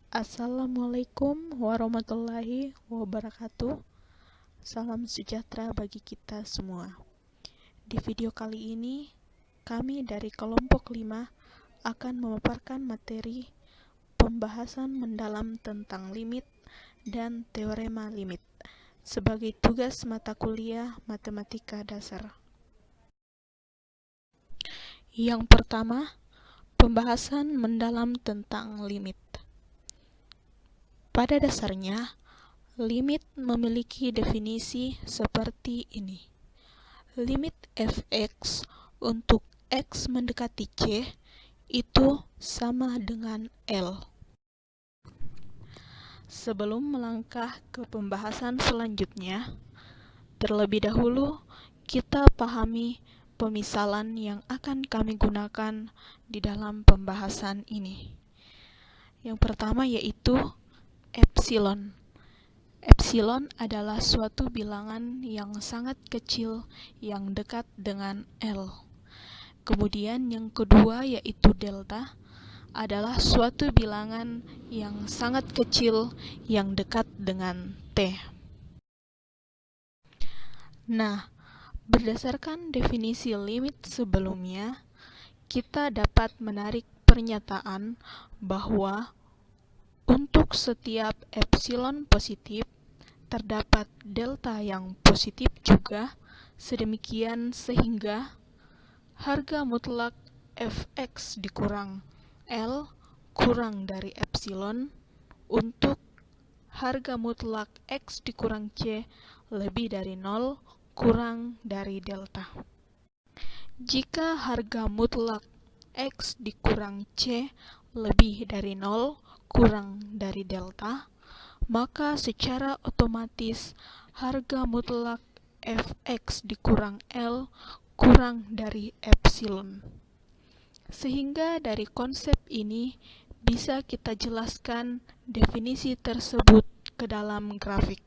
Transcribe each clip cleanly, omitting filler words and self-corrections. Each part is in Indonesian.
Assalamualaikum warahmatullahi wabarakatuh. Salam sejahtera bagi kita semua. Di video kali ini, kami dari kelompok 5 akan memaparkan materi pembahasan mendalam tentang limit dan teorema limit sebagai tugas mata kuliah Matematika Dasar. Yang pertama, pembahasan mendalam tentang limit. Pada dasarnya, limit memiliki definisi seperti ini. Limit f(x) untuk x mendekati c itu sama dengan L. Sebelum melangkah ke pembahasan selanjutnya, terlebih dahulu kita pahami pemisalan yang akan kami gunakan di dalam pembahasan ini. Yang pertama yaitu epsilon. Epsilon adalah suatu bilangan yang sangat kecil yang dekat dengan L. Kemudian yang kedua yaitu delta adalah suatu bilangan yang sangat kecil yang dekat dengan T. Nah, berdasarkan definisi limit sebelumnya, kita dapat menarik pernyataan bahwa untuk setiap epsilon positif, terdapat delta yang positif juga, sedemikian sehingga harga mutlak fx dikurang L kurang dari epsilon untuk harga mutlak x dikurang c lebih dari 0 kurang dari delta. Jika harga mutlak x dikurang c lebih dari 0 kurang dari delta, maka secara otomatis harga mutlak fx dikurang L kurang dari epsilon. Sehingga dari konsep ini bisa kita jelaskan definisi tersebut ke dalam grafik.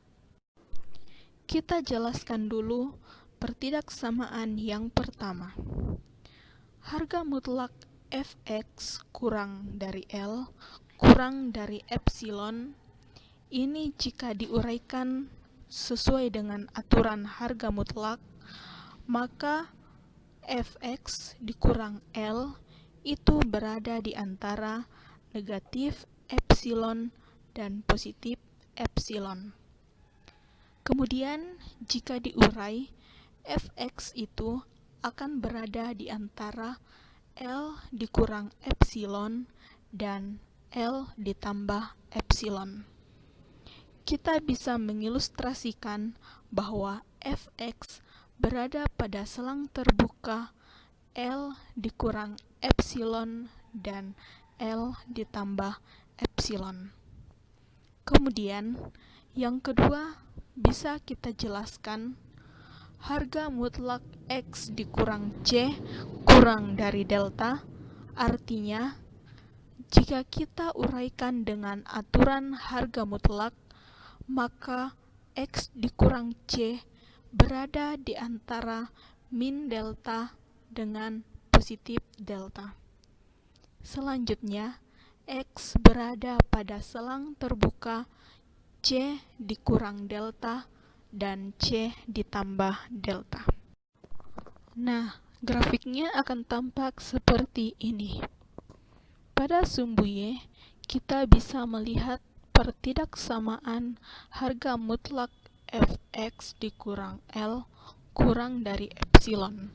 Kita jelaskan dulu pertidaksamaan yang pertama. Harga mutlak fx kurang dari L kurang dari epsilon ini jika diuraikan sesuai dengan aturan harga mutlak, maka fx dikurang L itu berada di antara negatif epsilon dan positif epsilon. Kemudian jika diurai, fx itu akan berada di antara L dikurang epsilon dan L ditambah epsilon. Kita bisa mengilustrasikan bahwa fx berada pada selang terbuka L dikurang epsilon dan L ditambah epsilon. Kemudian, yang kedua bisa kita jelaskan harga mutlak x dikurang c kurang dari delta, artinya jika kita uraikan dengan aturan harga mutlak, maka x dikurang c berada di antara min delta dengan positif delta. Selanjutnya, x berada pada selang terbuka c dikurang delta dan c ditambah delta. Nah, grafiknya akan tampak seperti ini. Pada sumbu Y, kita bisa melihat pertidaksamaan harga mutlak fx dikurang L kurang dari epsilon.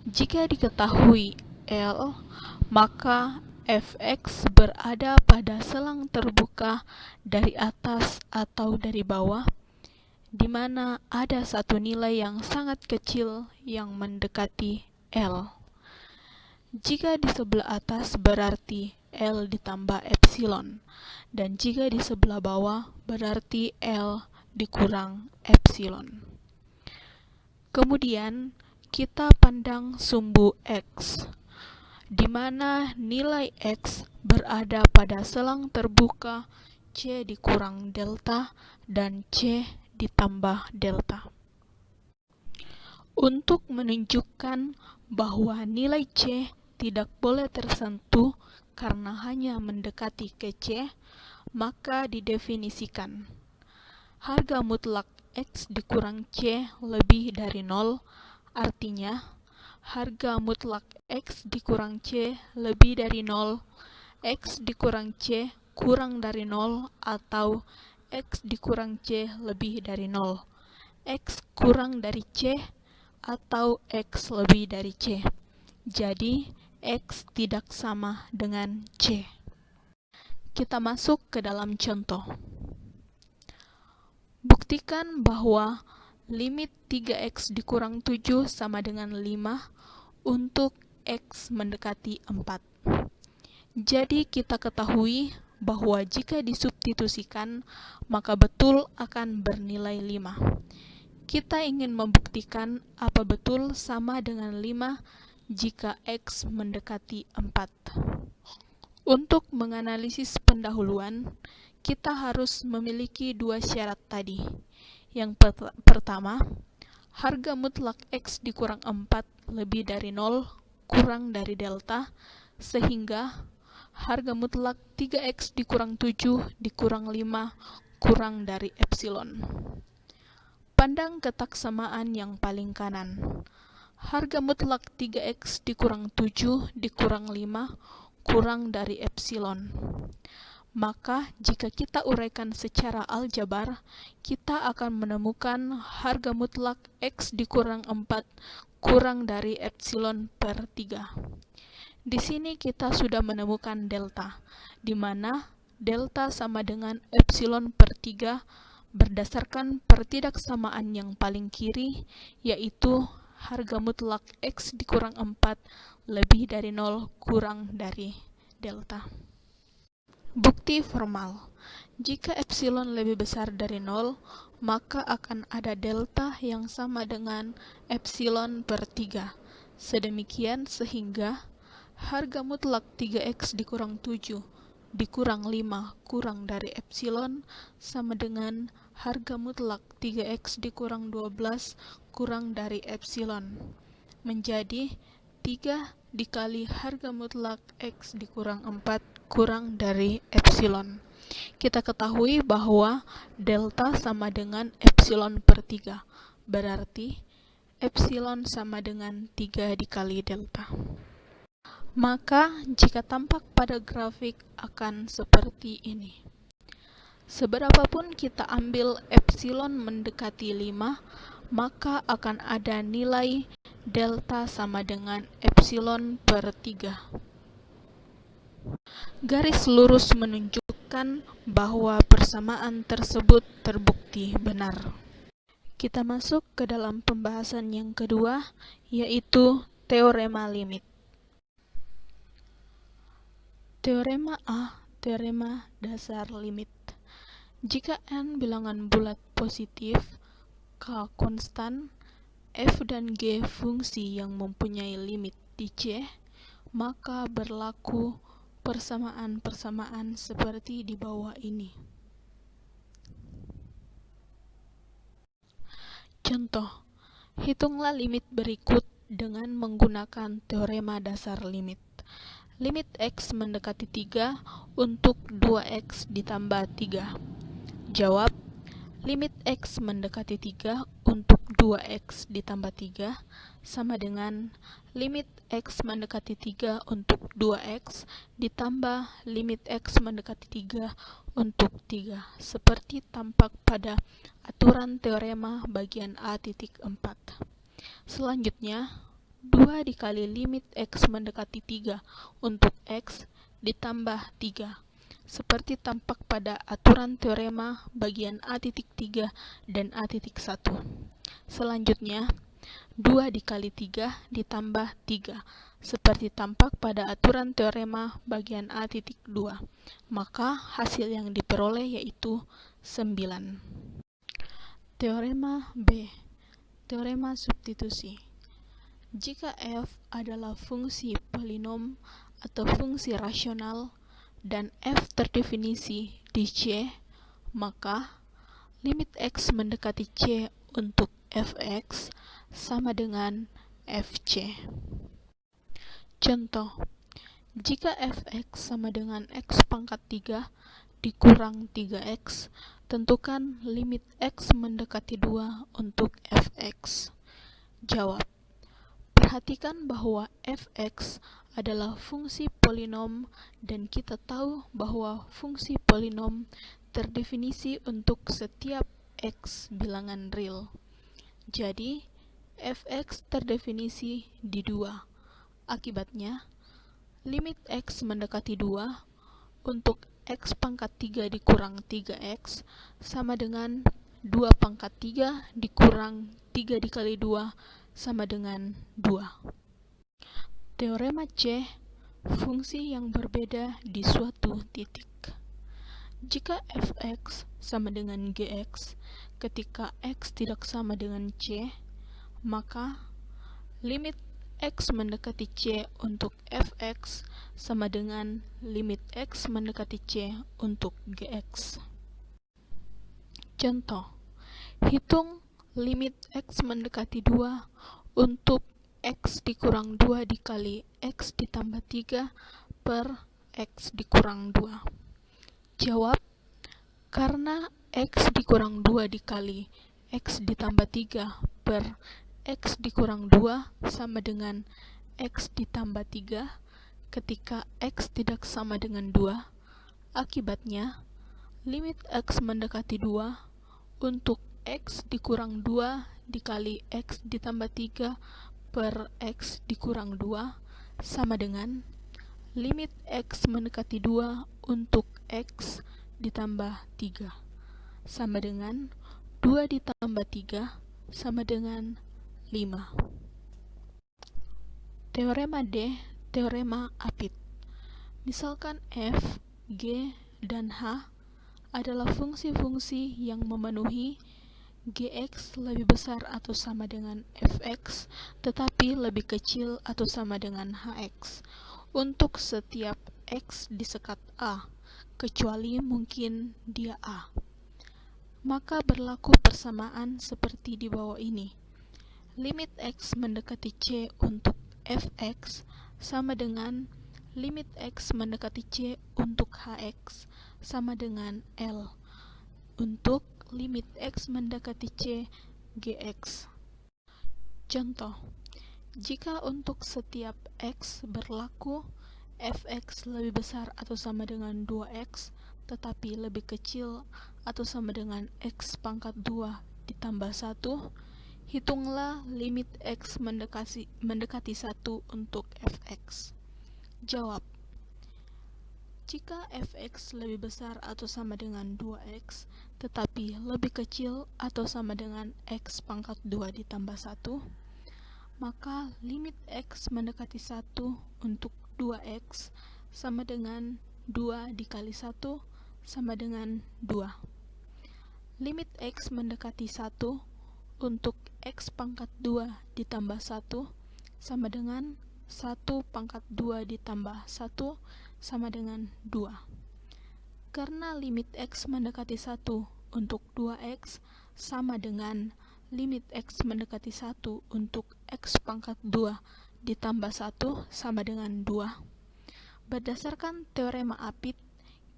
Jika diketahui L, maka fx berada pada selang terbuka dari atas atau dari bawah, di mana ada satu nilai yang sangat kecil yang mendekati L. Jika di sebelah atas berarti L ditambah epsilon, dan jika di sebelah bawah berarti L dikurang epsilon. Kemudian kita pandang sumbu X, di mana nilai X berada pada selang terbuka C dikurang delta dan C ditambah delta. Untuk menunjukkan bahwa nilai C tidak boleh tersentuh karena hanya mendekati ke C, Maka didefinisikan, harga mutlak X dikurang C lebih dari 0, artinya harga mutlak X dikurang C lebih dari 0, X dikurang C kurang dari 0, atau X dikurang C lebih dari 0, X kurang dari C, atau X lebih dari C. Jadi, X tidak sama dengan C. Kita masuk ke dalam contoh. Buktikan bahwa limit 3X dikurang 7 sama dengan 5 untuk X mendekati 4. Jadi kita ketahui bahwa jika disubstitusikan, maka betul akan bernilai 5. Kita ingin membuktikan apa betul sama dengan 5 jika X mendekati 4. Untuk menganalisis pendahuluan, kita harus memiliki dua syarat tadi. Yang pertama, harga mutlak X dikurang 4 lebih dari 0 kurang dari delta, sehingga harga mutlak 3X dikurang 7 dikurang 5 kurang dari epsilon. Pandang kotak samaan yang paling kanan. Harga mutlak 3X dikurang 7 dikurang 5 kurang dari epsilon. Maka jika kita uraikan secara aljabar, kita akan menemukan harga mutlak X dikurang 4 kurang dari epsilon per 3. Di sini kita sudah menemukan delta, di mana delta sama dengan epsilon per 3 berdasarkan pertidaksamaan yang paling kiri, yaitu harga mutlak X dikurang 4 lebih dari 0 kurang dari delta. Bukti formal. Jika epsilon lebih besar dari 0, maka akan ada delta yang sama dengan epsilon per 3. Sedemikian sehingga harga mutlak 3X dikurang 7 dikurang 5 kurang dari epsilon sama dengan harga mutlak 3X dikurang 12 kurang dari epsilon, menjadi 3 dikali harga mutlak X dikurang 4 kurang dari epsilon. Kita ketahui bahwa delta sama dengan epsilon per 3, berarti epsilon sama dengan 3 dikali delta. Maka jika tampak pada grafik akan seperti ini. Seberapapun kita ambil epsilon mendekati 5, maka akan ada nilai delta sama dengan epsilon per 3. Garis lurus menunjukkan bahwa persamaan tersebut terbukti benar. Kita masuk ke dalam pembahasan yang kedua, yaitu teorema limit. Teorema A, teorema dasar limit. Jika N bilangan bulat positif, K konstan, F dan G fungsi yang mempunyai limit di C, maka berlaku persamaan-persamaan seperti di bawah ini. Contoh, hitunglah limit berikut dengan menggunakan teorema dasar limit. Limit X mendekati 3 untuk 2X ditambah 3. Jawab, limit X mendekati 3 untuk 2X ditambah 3 sama dengan limit X mendekati 3 untuk 2X ditambah limit X mendekati 3 untuk 3, seperti tampak pada aturan teorema bagian A.4. Selanjutnya, 2 dikali limit X mendekati 3 untuk X ditambah 3, seperti tampak pada aturan teorema bagian A.3 dan A.1. Selanjutnya, 2 dikali 3 ditambah 3, seperti tampak pada aturan teorema bagian A.2. Maka hasil yang diperoleh yaitu 9. Teorema B, teorema substitusi. Jika F adalah fungsi polinom atau fungsi rasional dan F terdefinisi di C, maka limit X mendekati C untuk Fx sama dengan Fc. Contoh, jika Fx sama dengan X pangkat 3 dikurang 3x, tentukan limit x mendekati 2 untuk fx. Jawab. Perhatikan bahwa fx adalah fungsi polinom dan kita tahu bahwa fungsi polinom terdefinisi untuk setiap x bilangan real. Jadi, fx terdefinisi di 2. Akibatnya, limit x mendekati 2 untuk x pangkat 3 dikurang 3x sama dengan 2 pangkat 3 dikurang 3 dikali 2 sama dengan 2. Teorema C, fungsi yang berbeda di suatu titik. Jika fx sama dengan gx ketika x tidak sama dengan c, maka limit x mendekati c untuk fx sama dengan limit x mendekati c untuk gx. Contoh, hitung limit x mendekati 2 untuk x dikurang 2 dikali x ditambah 3 per x dikurang 2. Jawab, karena x dikurang 2 dikali x ditambah 3 per x dikurang 2 sama dengan x ditambah 3 ketika x tidak sama dengan 2, akibatnya limit x mendekati 2 untuk x dikurang 2 dikali x ditambah 3 per x dikurang 2 sama dengan limit x mendekati 2 untuk x ditambah 3 sama dengan 2 ditambah 3 sama dengan 5. Teorema D, teorema Apit. Misalkan f, g, dan h adalah fungsi-fungsi yang memenuhi gx lebih besar atau sama dengan fx, tetapi lebih kecil atau sama dengan hx untuk setiap x di sekat A, kecuali mungkin dia A. Maka berlaku persamaan seperti di bawah ini. Limit x mendekati c untuk fx sama dengan limit x mendekati c untuk hx sama dengan L untuk limit x mendekati c gx. Contoh, jika untuk setiap x berlaku fx lebih besar atau sama dengan 2x tetapi lebih kecil atau sama dengan x pangkat 2 ditambah 1, hitunglah limit x mendekati 1 untuk fx. Jawab, jika fx lebih besar atau sama dengan 2x, tetapi lebih kecil atau sama dengan x pangkat 2 ditambah 1, maka limit x mendekati 1 untuk 2x sama dengan 2 dikali 1 sama dengan 2. Limit x mendekati 1 untuk x pangkat 2 ditambah 1 sama dengan 1 pangkat 2 ditambah 1 sama dengan 2. Karena limit x mendekati 1 untuk 2x sama dengan limit x mendekati 1 untuk x pangkat 2 ditambah 1 sama dengan 2. Berdasarkan teorema Apit,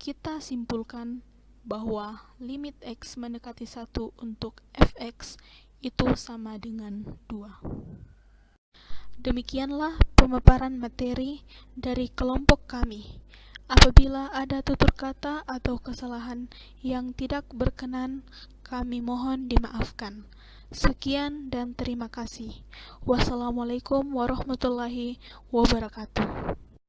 kita simpulkan bahwa limit x mendekati 1 untuk fx itu sama dengan 2. Demikianlah pemaparan materi dari kelompok kami. Apabila ada tutur kata atau kesalahan yang tidak berkenan, kami mohon dimaafkan. Sekian dan terima kasih. Wassalamualaikum warahmatullahi wabarakatuh.